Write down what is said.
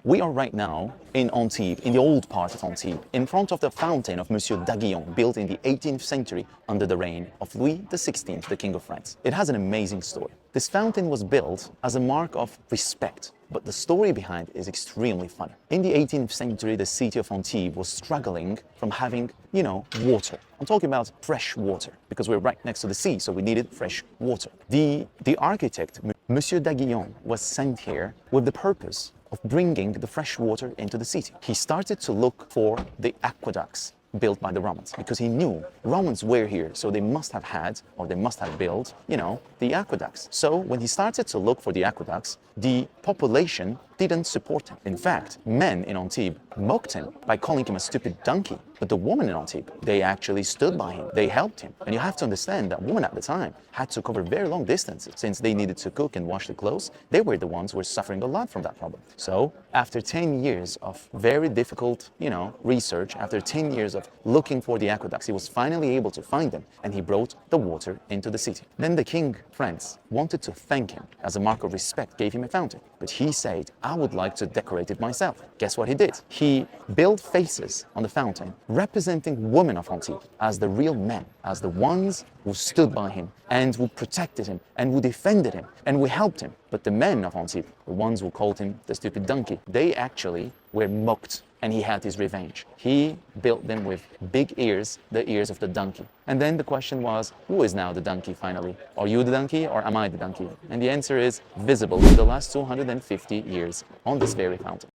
We are right now in Antibes, in the old part of Antibes, in front of the fountain of Monsieur d'Aiguillon, built in the 18th century under the reign of Louis XVI, the King of France. It has an amazing story. This fountain was built as a mark of respect, but the story behind it is extremely funny. In the 18th century, the city of Antibes was struggling from having, water. I'm talking about fresh water, because we're right next to the sea, so we needed fresh water. The architect, Monsieur d'Aiguillon, was sent here with the purpose of bringing the fresh water into the city. He started to look for the aqueducts built by the Romans, because he knew Romans were here, so they must have had, or they must have built, the aqueducts. So when he started to look for the aqueducts, the population didn't support him. In fact, men in Antibes mocked him by calling him a stupid donkey. But the women in Antibes, they actually stood by him. They helped him. And you have to understand that women at the time had to cover very long distances. Since they needed to cook and wash the clothes, they were the ones who were suffering a lot from that problem. So after 10 years of very difficult, research, after 10 years of looking for the aqueducts, he was finally able to find them, and he brought the water into the city. Then the king, France, wanted to thank him as a mark of respect, gave him a fountain. But he said, I would like to decorate it myself. Guess what he did? He built faces on the fountain representing women of Antibes as the real men, as the ones who stood by him and who protected him and who defended him and who helped him. But the men of Antibes, the ones who called him the stupid donkey, they actually were mocked, and he had his revenge. He built them with big ears, the ears of the donkey. And then the question was, who is now the donkey finally? Are you the donkey or am I the donkey? And the answer is visible in the last 250 years on this very fountain.